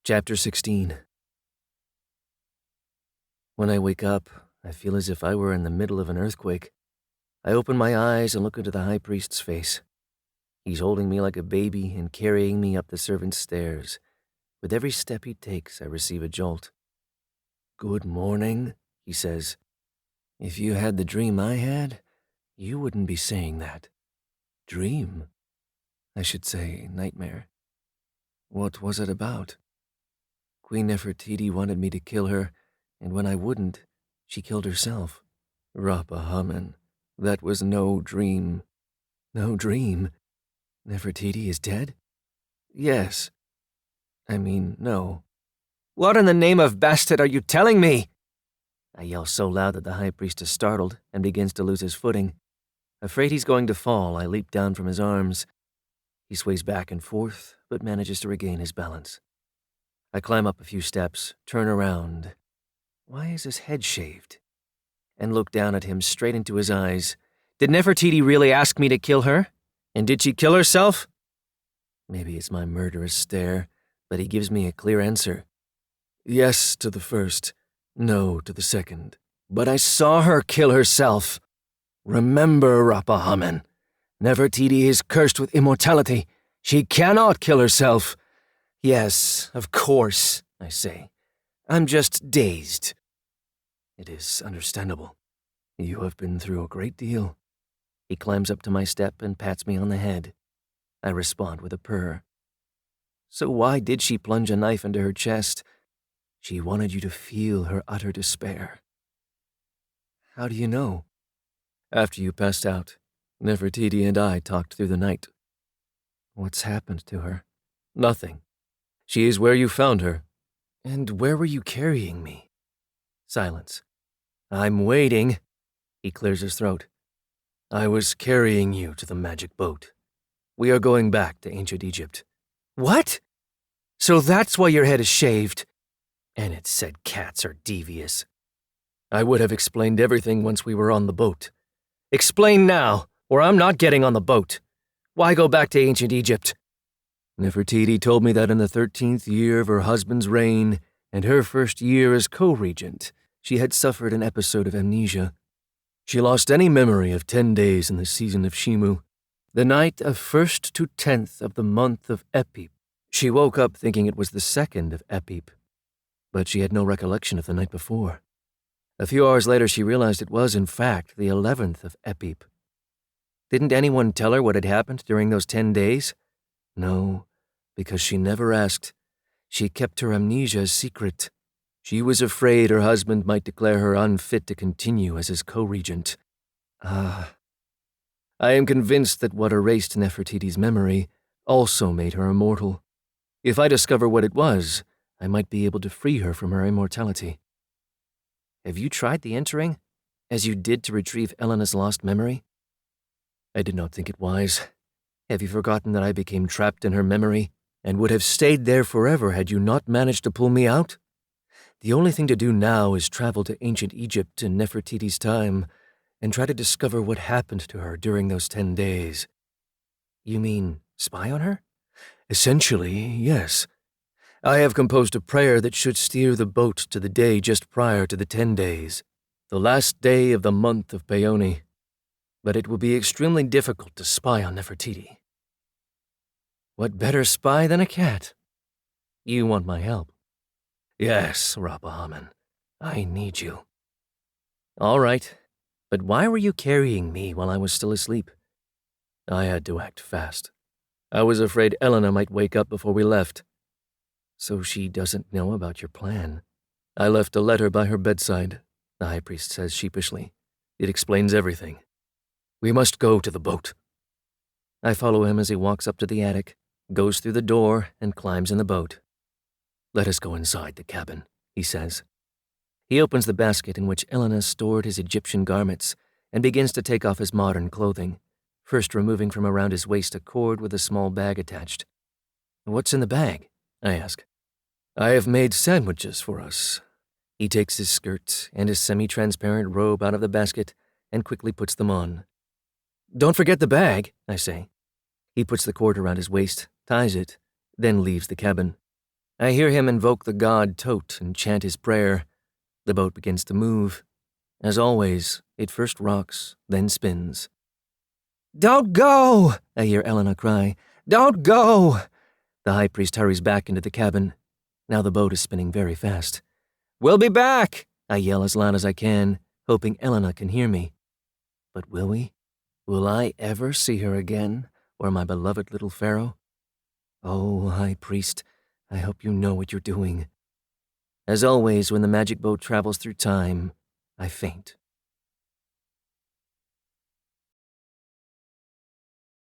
Chapter 16. When I wake up, I feel as if I were in the middle of an earthquake. I open my eyes and look into the high priest's face. He's holding me like a baby and carrying me up the servants' stairs. With every step he takes, I receive a jolt. "Good morning," he says. "If you had the dream I had, you wouldn't be saying that." Dream? I should say nightmare. What was it about? Queen Nefertiti wanted me to kill her, and when I wouldn't, she killed herself. Rappahamon, that was no dream. No dream? Nefertiti is dead? Yes. No. "What in the name of Bastet are you telling me?" I yell so loud that the high priest is startled and begins to lose his footing. Afraid he's going to fall, I leap down from his arms. He sways back and forth, but manages to regain his balance. I climb up a few steps, turn around. Why is his head shaved? And look down at him straight into his eyes. Did Nefertiti really ask me to kill her? And did she kill herself? Maybe it's my murderous stare, but he gives me a clear answer. Yes to the first, no to the second. But I saw her kill herself. Remember, Rappahamon, Nefertiti is cursed with immortality. She cannot kill herself. Yes, of course, I say. I'm just dazed. It is understandable. You have been through a great deal. He climbs up to my step and pats me on the head. I respond with a purr. So why did she plunge a knife into her chest? She wanted you to feel her utter despair. How do you know? After you passed out, Nefertiti and I talked through the night. What's happened to her? Nothing. She is where you found her. And where were you carrying me? Silence. I'm waiting. He clears his throat. I was carrying you to the magic boat. We are going back to ancient Egypt. What? So that's why your head is shaved. And it said cats are devious. I would have explained everything once we were on the boat. Explain now, or I'm not getting on the boat. Why go back to ancient Egypt? Nefertiti told me that in the 13th year of her husband's reign, and her first year as co-regent, she had suffered an episode of amnesia. She lost any memory of 10 days in the season of Shimu, the night of 1st to 10th of the month of Epip. She woke up thinking it was the 2nd of Epip, but she had no recollection of the night before. A few hours later, she realized it was, in fact, the 11th of Epip. Didn't anyone tell her what had happened during those 10 days? No, because she never asked. She kept her amnesia a secret. She was afraid her husband might declare her unfit to continue as his co-regent. I am convinced that what erased Nefertiti's memory also made her immortal. If I discover what it was, I might be able to free her from her immortality. Have you tried the entering, as you did to retrieve Elena's lost memory? I did not think it wise. Have you forgotten that I became trapped in her memory and would have stayed there forever had you not managed to pull me out? The only thing to do now is travel to ancient Egypt in Nefertiti's time and try to discover what happened to her during those 10 days. You mean spy on her? Essentially, yes. I have composed a prayer that should steer the boat to the day just prior to the 10 days, the last day of the month of Peony. But it will be extremely difficult to spy on Nefertiti. What better spy than a cat? You want my help? Yes, Rappahamon. I need you. All right, but why were you carrying me while I was still asleep? I had to act fast. I was afraid Elena might wake up before we left. So she doesn't know about your plan. I left a letter by her bedside, the high priest says sheepishly. It explains everything. We must go to the boat. I follow him as he walks up to the attic, goes through the door, and climbs in the boat. Let us go inside the cabin, he says. He opens the basket in which Elena stored his Egyptian garments and begins to take off his modern clothing, first removing from around his waist a cord with a small bag attached. What's in the bag? I ask. I have made sandwiches for us. He takes his skirt and his semi-transparent robe out of the basket and quickly puts them on. Don't forget the bag, I say. He puts the cord around his waist, ties it, then leaves the cabin. I hear him invoke the god Tot and chant his prayer. The boat begins to move. As always, it first rocks, then spins. "Don't go!" I hear Elena cry. "Don't go!" The high priest hurries back into the cabin. Now the boat is spinning very fast. "We'll be back!" I yell as loud as I can, hoping Elena can hear me. But will we? Will I ever see her again, or my beloved little pharaoh? Oh, high priest, I hope you know what you're doing. As always, when the magic boat travels through time, I faint.